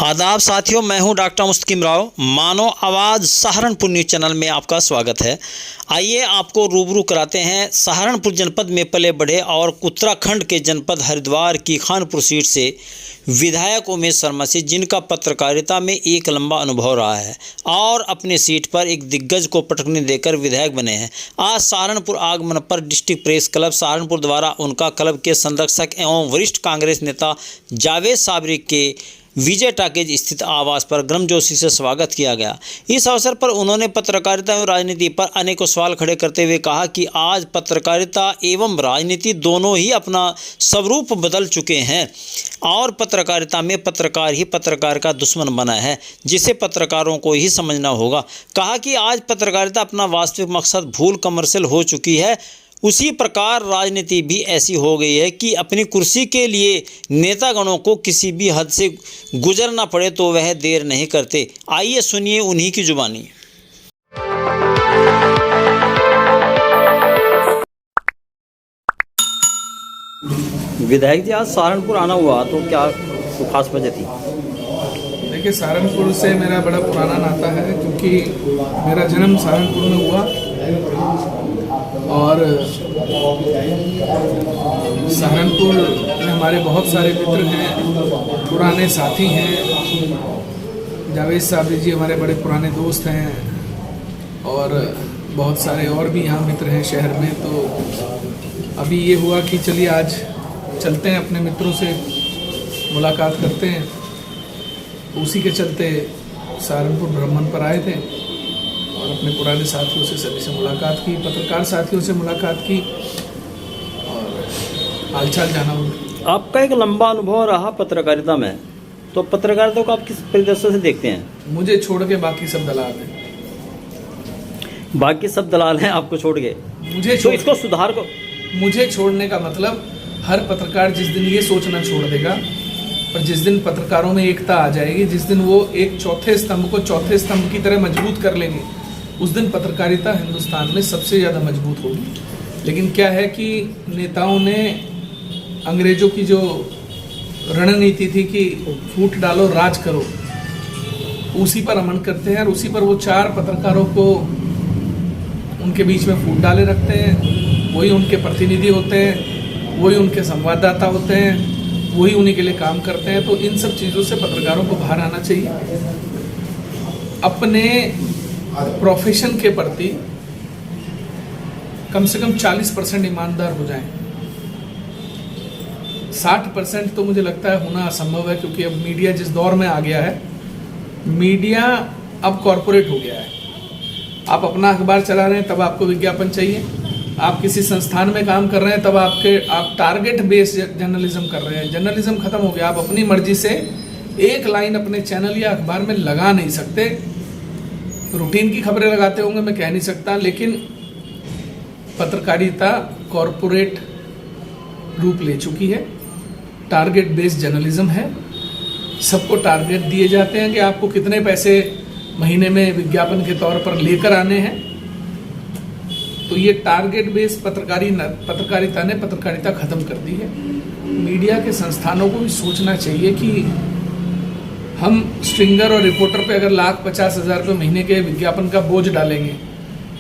आदाब साथियों, मैं हूं डॉक्टर मुस्तकिम राव। मानो आवाज़ सहारनपुर न्यूज़ चैनल में आपका स्वागत है। आइए आपको रूबरू कराते हैं सहारनपुर जनपद में पले बढ़े और उत्तराखंड के जनपद हरिद्वार की खानपुर सीट से विधायक उमेश शर्मा से, जिनका पत्रकारिता में एक लंबा अनुभव रहा है और अपने सीट पर एक दिग्गज को पटकनी देकर विधायक बने हैं। आज सहारनपुर आगमन पर डिस्ट्रिक्ट प्रेस क्लब सहारनपुर द्वारा उनका क्लब के संरक्षक एवं वरिष्ठ कांग्रेस नेता जावेद साबरी के विजय टाकेज स्थित आवास पर गर्मजोशी से स्वागत किया गया। इस अवसर पर उन्होंने पत्रकारिता एवं राजनीति पर अनेकों सवाल खड़े करते हुए कहा कि आज पत्रकारिता एवं राजनीति दोनों ही अपना स्वरूप बदल चुके हैं और पत्रकारिता में पत्रकार ही पत्रकार का दुश्मन बना है, जिसे पत्रकारों को ही समझना होगा। कहा कि आज पत्रकारिता अपना वास्तविक मकसद भूल कमर्शियल हो चुकी है। उसी प्रकार राजनीति भी ऐसी हो गई है कि अपनी कुर्सी के लिए नेतागणों को किसी भी हद से गुजरना पड़े तो वह देर नहीं करते। आइए सुनिए उन्हीं की जुबानी। विधायक जी, आज सहारनपुर आना हुआ तो क्या खास वजह थी? देखिए, सहारनपुर से मेरा बड़ा पुराना नाता है, क्योंकि मेरा जन्म सहारनपुर में हुआ और सहारनपुर में हमारे बहुत सारे मित्र हैं, पुराने साथी हैं। जावेद साबरी जी हमारे बड़े पुराने दोस्त हैं और बहुत सारे और भी यहाँ मित्र हैं शहर में। तो अभी ये हुआ कि चलिए आज चलते हैं, अपने मित्रों से मुलाकात करते हैं। उसी के चलते सहारनपुर भ्रमण पर आए थे और अपने पुराने साथियों से सभी से मुलाकात की, पत्रकार साथियों से मुलाकात की और हालचाल जाना हुआ। आपका एक लंबा अनुभव रहा पत्रकारिता में, तो पत्रकारिता को आप किस परिदृश्य से देखते हैं? मुझे छोड़ के बाकी सब दलाल हैं। बाकी सब दलाल हैं आपको छोड़ के? तो इसको सुधार को मुझे छोड़ने का मतलब, हर पत्रकार जिस दिन ये सोचना छोड़ देगा और जिस दिन पत्रकारों में एकता आ जाएगी, जिस दिन वो एक चौथे स्तंभ को चौथे स्तंभ की तरह मजबूत कर लेंगे, उस दिन पत्रकारिता हिंदुस्तान में सबसे ज़्यादा मजबूत होगी। लेकिन क्या है कि नेताओं ने अंग्रेजों की जो रणनीति थी कि फूट डालो राज करो, उसी पर अमन करते हैं और उसी पर वो चार पत्रकारों को उनके बीच में फूट डाले रखते हैं। वही उनके प्रतिनिधि होते हैं, वही उनके संवाददाता होते हैं, वही उन्हीं के लिए काम करते हैं। तो इन सब चीज़ों से पत्रकारों को बाहर आना चाहिए। अपने प्रोफेशन के प्रति कम से कम 40% ईमानदार हो जाएं। 60% तो मुझे लगता है होना असंभव है, क्योंकि अब मीडिया जिस दौर में आ गया है, मीडिया अब कॉरपोरेट हो गया है। आप अपना अखबार चला रहे हैं तब आपको विज्ञापन चाहिए, आप किसी संस्थान में काम कर रहे हैं तब आप टारगेट बेस्ड जर्नलिज्म कर रहे हैं। जर्नलिज्म खत्म हो गया। आप अपनी मर्जी से एक लाइन अपने चैनल या अखबार में लगा नहीं सकते। रूटीन की खबरें लगाते होंगे, मैं कह नहीं सकता, लेकिन पत्रकारिता कॉरपोरेट रूप ले चुकी है। टारगेट बेस्ड जर्नलिज्म है। सबको टारगेट दिए जाते हैं कि आपको कितने पैसे महीने में विज्ञापन के तौर पर लेकर आने हैं। तो ये टारगेट बेस्ड पत्रकारिता ने पत्रकारिता खत्म कर दी है। मीडिया के संस्थानों को भी सोचना चाहिए कि हम स्ट्रिंगर और रिपोर्टर पे अगर 1,50,000 रुपये महीने के विज्ञापन का बोझ डालेंगे,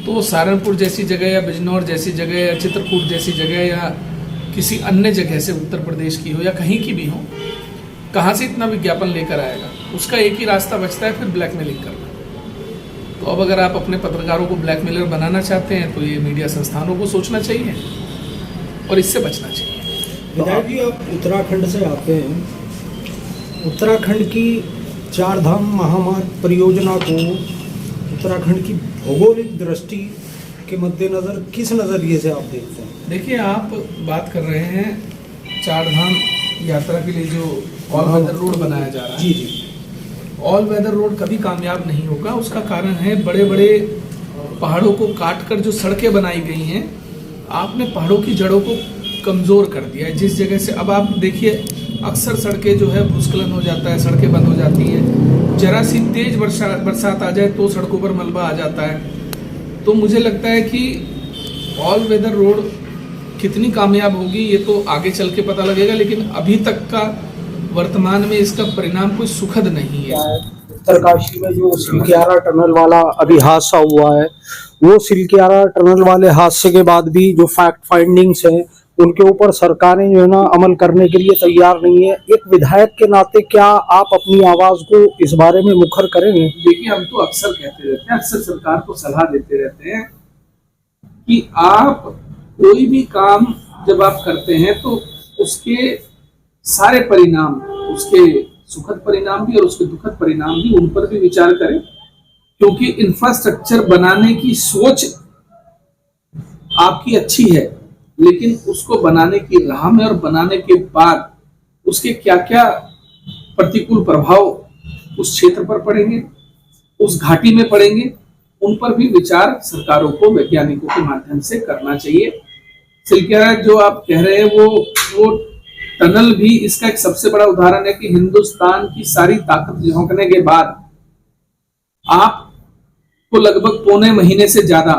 तो सहारनपुर जैसी जगह या बिजनौर जैसी जगह या चित्रकूट जैसी जगह या किसी अन्य जगह से, उत्तर प्रदेश की हो या कहीं की भी हो, कहाँ से इतना विज्ञापन लेकर आएगा? उसका एक ही रास्ता बचता है, फिर ब्लैकमेलिंग करना। तो अब अगर आप अपने पत्रकारों को ब्लैकमेलर बनाना चाहते हैं तो ये मीडिया संस्थानों को सोचना चाहिए और इससे बचना चाहिए। विधायक जी, आप उत्तराखंड से आते हैं। उत्तराखंड की चारधाम महामार्ग परियोजना को उत्तराखंड की भौगोलिक दृष्टि के मद्देनजर किस नज़रिए से आप देखते हैं? देखिए, आप बात कर रहे हैं चारधाम यात्रा के लिए जो ऑल वेदर रोड बनाया जा रहा है। जी जी। ऑल वेदर रोड कभी कामयाब नहीं होगा। उसका कारण है बड़े बड़े पहाड़ों को काट कर जो सड़कें बनाई गई हैं, आपने पहाड़ों की जड़ों को कमज़ोर कर दिया है। जिस जगह से अब आप देखिए, अक्सर सड़कें जो है भूस्खलन हो जाता है, सड़कें बंद हो जाती हैं। जरा सी तेज बरसात आ जाए तो सड़कों पर मलबा आ जाता है। तो मुझे लगता है कि ऑल वेदर रोड कितनी कामयाब होगी ये तो आगे चल के पता लगेगा, लेकिन अभी तक का वर्तमान में इसका परिणाम कोई सुखद नहीं है। उत्तरकाशी में जो सिलकियारा टनल वाला अभी हादसा हुआ है, वो सिलकियारा टनल वाले हादसे के बाद भी जो फैक्ट फाइंडिंग्स हैं उनके ऊपर सरकारें जो है ना अमल करने के लिए तैयार नहीं है। एक विधायक के नाते क्या आप अपनी आवाज को इस बारे में मुखर करेंगे? देखिए, हम तो अक्सर कहते रहते हैं, अक्सर सरकार को सलाह देते रहते हैं कि आप कोई भी काम जब आप करते हैं तो उसके सारे परिणाम, उसके सुखद परिणाम भी और उसके दुखद परिणाम भी, उन पर भी विचार करें। क्योंकि इंफ्रास्ट्रक्चर बनाने की सोच आपकी अच्छी है, लेकिन उसको बनाने की राह में और बनाने के बाद उसके क्या क्या प्रतिकूल प्रभाव उस क्षेत्र पर पड़ेंगे, उस घाटी में पड़ेंगे, उन पर भी विचार सरकारों को, वैज्ञानिकों के माध्यम से करना चाहिए। सिलकियारा जो आप कह रहे हैं वो टनल भी इसका एक सबसे बड़ा उदाहरण है कि हिंदुस्तान की सारी ताकत झोंकने के बाद आपको लगभग पौने महीने से ज्यादा,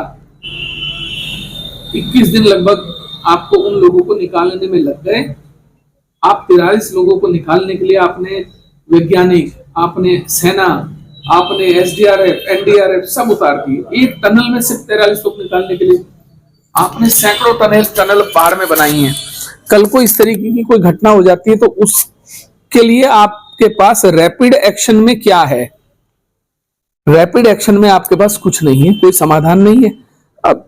21 दिन लगभग आपको उन लोगों को निकालने में लग गए। आप 43 लोगों को निकालने के लिए आपने वैज्ञानिक, आपने सेना, आपने एसडीआरएफ, एनडीआरएफ सब उतार दिए। एक टनल में सिर्फ 43 लोग निकालने के लिए आपने सैकड़ों टनल पहाड़ में बनाई हैं। कल को इस तरीके की कोई घटना हो जाती है तो उसके लिए आपके पास रैपिड एक्शन में क्या है? रैपिड एक्शन में आपके पास कुछ नहीं है, कोई समाधान नहीं है। अब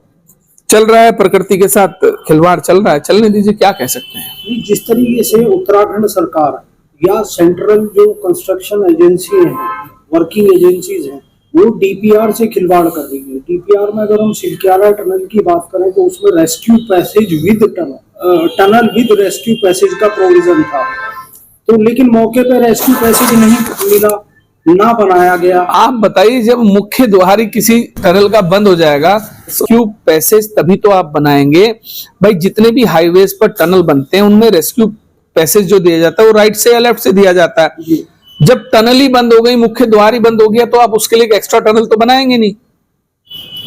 चल रहा है, प्रकृति के साथ खिलवाड़ चल रहा है, चलने दीजिए, क्या कह सकते हैं। जिस तरीके से उत्तराखंड सरकार या सेंट्रल जो कंस्ट्रक्शन एजेंसी है, वर्किंग एजेंसीज हैं, वो डीपीआर से खिलवाड़ कर रही है। डीपीआर में अगर हम सिलकियारा टनल की बात करें तो उसमें rescue passage with tunnel with rescue passage का प्रोविजन था, तो लेकिन मौके पे रेस्क्यू पैसेज नहीं मिला, ना बनाया गया। आप बताइए, जब मुख्य द्वार ही किसी टनल का बंद हो जाएगा, रेस्क्यू पैसेज तभी तो आप बनाएंगे। भाई, जितने भी हाईवेज पर टनल बनते हैं उनमें रेस्क्यू पैसेज जो दिया जाता है वो राइट से या लेफ्ट से दिया जाता है। जब टनल ही बंद हो गई, मुख्य द्वार ही बंद हो गया, तो आप उसके लिए एक एक्स्ट्रा टनल तो बनाएंगे नहीं,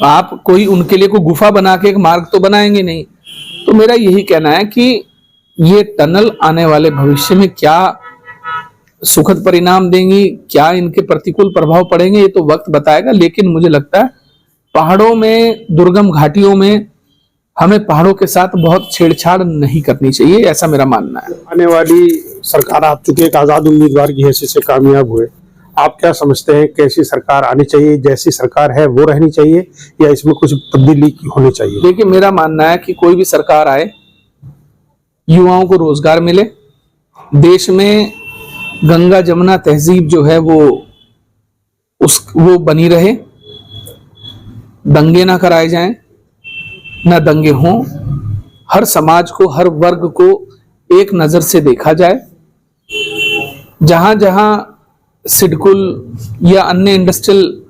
आप कोई उनके लिए कोई गुफा बना के एक मार्ग तो बनाएंगे नहीं। तो मेरा यही कहना है कि ये टनल आने वाले भविष्य में क्या सुखद परिणाम देंगी, क्या इनके प्रतिकूल प्रभाव पड़ेंगे, ये तो वक्त बताएगा। लेकिन मुझे लगता है पहाड़ों में, दुर्गम घाटियों में हमें पहाड़ों के साथ बहुत छेड़छाड़ नहीं करनी चाहिए, ऐसा मेरा मानना है। आने वाली सरकार, आप चूंकि एक आजाद उम्मीदवार की हैसियत से कामयाब हुए, आप क्या समझते हैं कैसी सरकार आनी चाहिए? जैसी सरकार है वो रहनी चाहिए या इसमें कुछ तब्दीली होनी चाहिए? देखिए, मेरा मानना है कि कोई भी सरकार आए, युवाओं को रोजगार मिले, देश में गंगा जमुना तहजीब जो है वो बनी रहे, दंगे ना कराए जाएं, ना दंगे हों, हर समाज को, हर वर्ग को एक नजर से देखा जाए। जहां जहां सिडकुल या अन्य इंडस्ट्रियल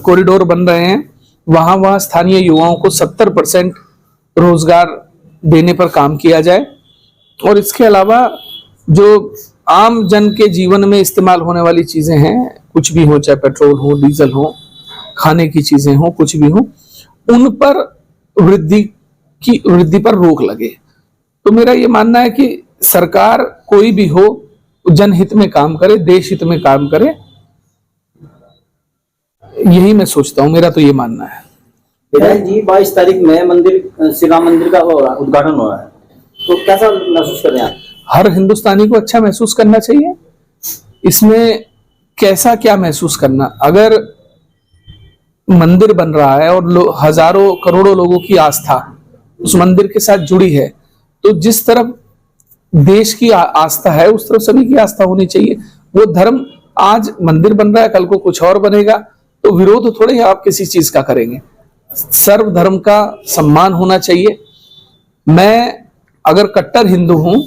कॉरिडोर बन रहे हैं, वहां वहां स्थानीय युवाओं को 70% रोजगार देने पर काम किया जाए। और इसके अलावा जो आम जन के जीवन में इस्तेमाल होने वाली चीजें हैं, कुछ भी हो, चाहे पेट्रोल हो, डीजल हो, खाने की चीजें हो, कुछ भी हो, उन पर वृद्धि पर रोक लगे। तो मेरा ये मानना है कि सरकार कोई भी हो जनहित में काम करे, देश हित में काम करे, यही मैं सोचता हूं, मेरा तो ये मानना है। विधायक जी, 22 तारीख में मंदिर, श्री राम मंदिर का उद्घाटन हो रहा है, तो कैसा महसूस कर रहे हैं आप? हर हिंदुस्तानी को अच्छा महसूस करना चाहिए। इसमें कैसा क्या महसूस करना, अगर मंदिर बन रहा है और हजारों करोड़ों लोगों की आस्था उस मंदिर के साथ जुड़ी है, तो जिस तरफ देश की आस्था है उस तरफ सभी की आस्था होनी चाहिए। वो धर्म, आज मंदिर बन रहा है, कल को कुछ और बनेगा, तो विरोध थोड़े ही आप किसी चीज का करेंगे। सर्व धर्म का सम्मान होना चाहिए। मैं अगर कट्टर हिंदू हूं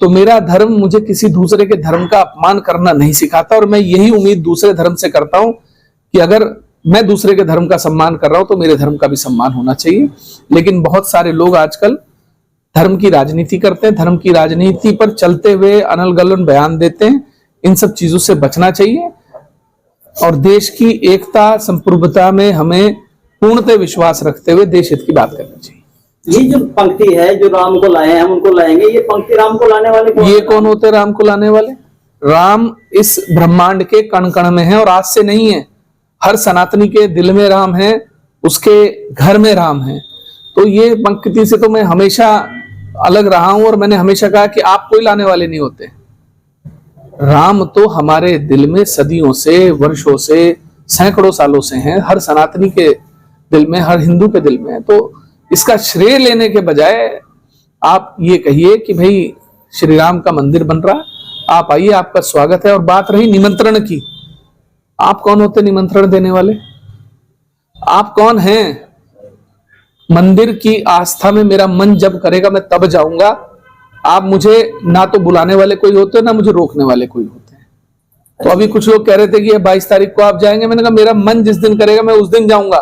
तो मेरा धर्म मुझे किसी दूसरे के धर्म का अपमान करना नहीं सिखाता, और मैं यही उम्मीद दूसरे धर्म से करता हूं कि अगर मैं दूसरे के धर्म का सम्मान कर रहा हूं तो मेरे धर्म का भी सम्मान होना चाहिए। लेकिन बहुत सारे लोग आजकल धर्म की राजनीति करते हैं, धर्म की राजनीति पर चलते हुए अनल गलन बयान देते हैं। इन सब चीजों से बचना चाहिए और देश की एकता, संप्रभुता में हमें पूर्णतः विश्वास रखते हुए देश हित की बात करनी चाहिए। ये जो पंक्ति है, जो राम को लाए हैं हम उनको लाएंगे, ये पंक्ति राम को लाने वाले कौन ये है? कौन होते हैं राम को लाने वाले? राम इस ब्रह्मांड के कण कण में है और आज से नहीं है। हर सनातनी के दिल में राम है, उसके घर में राम है। तो ये पंक्ति से तो मैं हमेशा अलग रहा हूं और मैंने हमेशा कहा कि आप कोई लाने वाले नहीं होते। राम तो हमारे दिल में सदियों से, वर्षों से, सैकड़ों सालों से हैं, हर सनातनी के दिल में, हर हिंदू के दिल में है। तो इसका श्रेय लेने के बजाय आप ये कहिए कि भाई श्री राम का मंदिर बन रहा, आप आइए, आपका स्वागत है। और बात रही निमंत्रण की, आप कौन होते निमंत्रण देने वाले? आप कौन हैं? मंदिर की आस्था में मेरा मन जब करेगा मैं तब जाऊंगा। आप मुझे ना तो बुलाने वाले कोई होते हैं, ना मुझे रोकने वाले कोई होते हैं। तो अभी कुछ लोग कह रहे थे कि 22 तारीख को आप जाएंगे। मैंने कहा मेरा मन जिस दिन करेगा मैं उस दिन जाऊंगा।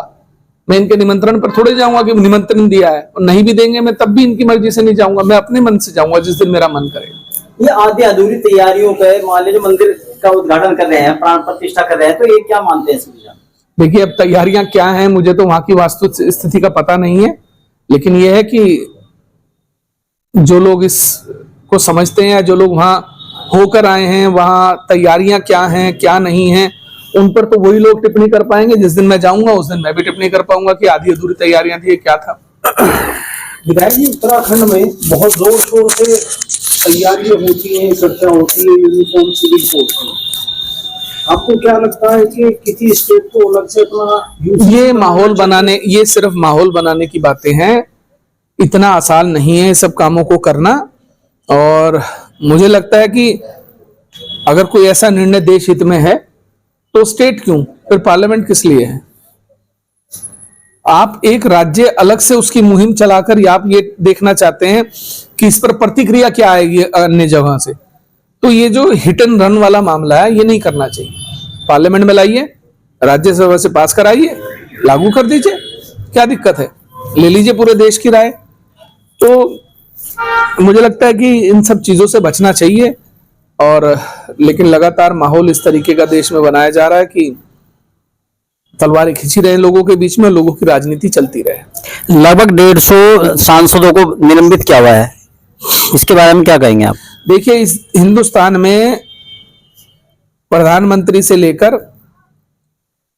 मैं इनके निमंत्रण पर थोड़े जाऊंगा कि निमंत्रण दिया है, और नहीं भी देंगे मैं तब भी इनकी मर्जी से नहीं जाऊंगा। मैं अपने मन से जाऊंगा जिस दिन मेरा मन करेगा। ये आधी अधूरी तैयारियों पे मान लीजिए मंदिर का उद्घाटन कर रहे हैं, प्राण प्रतिष्ठा कर रहे हैं, तो ये क्या मानते हैं इसमें? देखिए अब तैयारियां क्या हैं मुझे तो वहां की वास्तु स्थिति का पता नहीं है, लेकिन यह है कि जो लोग इसको समझते हैं या जो लोग वहां होकर आए हैं, वहां तैयारियां क्या हैं क्या नहीं हैं, उन पर तो वही लोग टिप्पणी कर पाएंगे। जिस दिन मैं जाऊंगा उस दिन मैं भी टिप्पणी कर पाऊंगा कि आधी अधूरी तैयारियां थी, क्या था। विधायक जी, उत्तराखंड में बहुत जोर शोर से तैयारियां होती हैं, चर्चा होती है यूनिफॉर्म सिविल कोड की। आपको क्या लगता है कि किसी स्टेट को अलग से अपना ये माहौल बनाने, ये सिर्फ माहौल बनाने की बातें हैं, इतना आसान नहीं है सब कामों को करना। और मुझे लगता है कि अगर कोई ऐसा निर्णय देश हित में है तो स्टेट क्यों, फिर पार्लियामेंट किस लिए है? आप एक राज्य अलग से उसकी मुहिम चलाकर आप ये देखना चाहते हैं कि इस पर प्रतिक्रिया क्या आएगी अन्य जगह से, तो ये जो हिट एंड रन वाला मामला है ये नहीं करना चाहिए। पार्लियामेंट में लाइए, राज्यसभा से पास कराइए, लागू कर दीजिए, क्या दिक्कत है? ले लीजिए पूरे देश की राय। तो मुझे लगता है कि इन सब चीजों से बचना चाहिए। और लेकिन लगातार माहौल इस तरीके का देश में बनाया जा रहा है कि तलवारें खींची रहे लोगों के बीच में, लोगों की राजनीति चलती रहे। लगभग 150 सांसदों को निलंबित किया हुआ है, इसके बारे में क्या कहेंगे आप? देखिए, इस हिंदुस्तान में प्रधानमंत्री से लेकर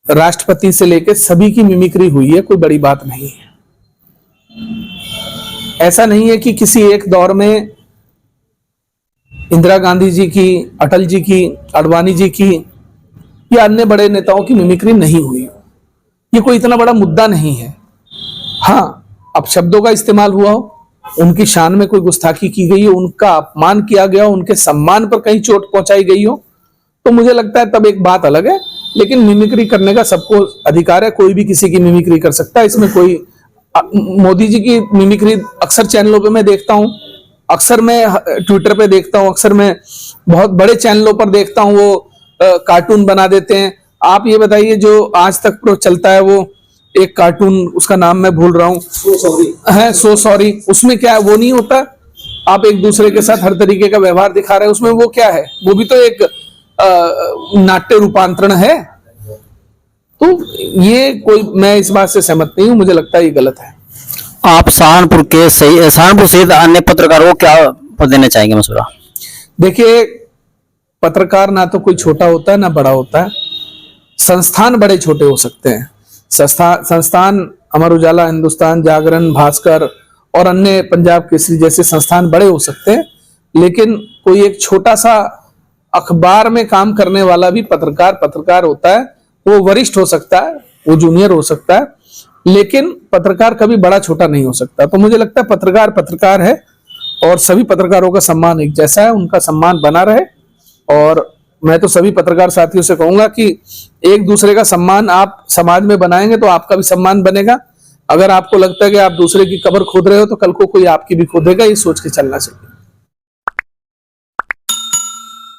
राष्ट्रपति से लेकर सभी की मिमिक्री हुई है, कोई बड़ी बात नहीं है। ऐसा नहीं है कि किसी एक दौर में इंदिरा गांधी जी की, अटल जी की, आडवाणी जी की या अन्य बड़े नेताओं की मिमिक्री नहीं हुई। ये कोई इतना बड़ा मुद्दा नहीं है। हाँ, अब शब्दों का इस्तेमाल हुआ हो, उनकी शान में कोई गुस्ताखी की गई हो, उनका अपमान किया गया हो, उनके सम्मान पर कहीं चोट पहुंचाई गई हो, तो मुझे लगता है तब एक बात अलग है। लेकिन मिमिक्री करने का सबको अधिकार है, कोई भी किसी की मिमिक्री कर सकता है। इसमें कोई, मोदी जी की मिमिक्री अक्सर चैनलों पे मैं देखता हूं, अक्सर मैं ट्विटर पे देखता हूं, अक्सर मैं बहुत बड़े चैनलों पर देखता हूं, वो कार्टून बना देते हैं। आप ये बताइए, जो आज तक प्रो चलता है वो एक कार्टून, उसका नाम मैं भूल रहा हूँ, सो सॉरी, उसमें क्या है? वो नहीं होता, आप एक दूसरे के साथ हर तरीके का व्यवहार दिखा रहे हैं, उसमें वो क्या है? वो भी तो एक नाट्य रूपांतरण है। तो ये कोई, मैं इस बात से सहमत नहीं हूं, मुझे लगता है ये गलत है। आप सहारनपुर सहित अन्य पत्रकारों को क्या देना चाहेंगे मशवरा? देखिए, पत्रकार ना तो कोई छोटा होता है ना बड़ा होता है। संस्थान बड़े छोटे हो सकते हैं, संस्थान अमर उजाला, हिंदुस्तान जागरण, भास्कर और अन्य पंजाब केसरी जैसे संस्थान बड़े हो सकते हैं, लेकिन कोई एक छोटा सा अखबार में काम करने वाला भी पत्रकार होता है। वो वरिष्ठ हो सकता है, वो जूनियर हो सकता है, लेकिन पत्रकार कभी बड़ा छोटा नहीं हो सकता। तो मुझे लगता है पत्रकार है और सभी पत्रकारों का सम्मान एक जैसा है, उनका सम्मान बना रहे। और मैं तो सभी पत्रकार साथियों से कहूंगा कि एक दूसरे का सम्मान आप समाज में बनाएंगे तो आपका भी सम्मान बनेगा। अगर आपको लगता है कि आप दूसरे की कब्र खोद रहे हो तो कल को कोई आपकी भी खोदेगा, ये सोच के चलना चाहिए।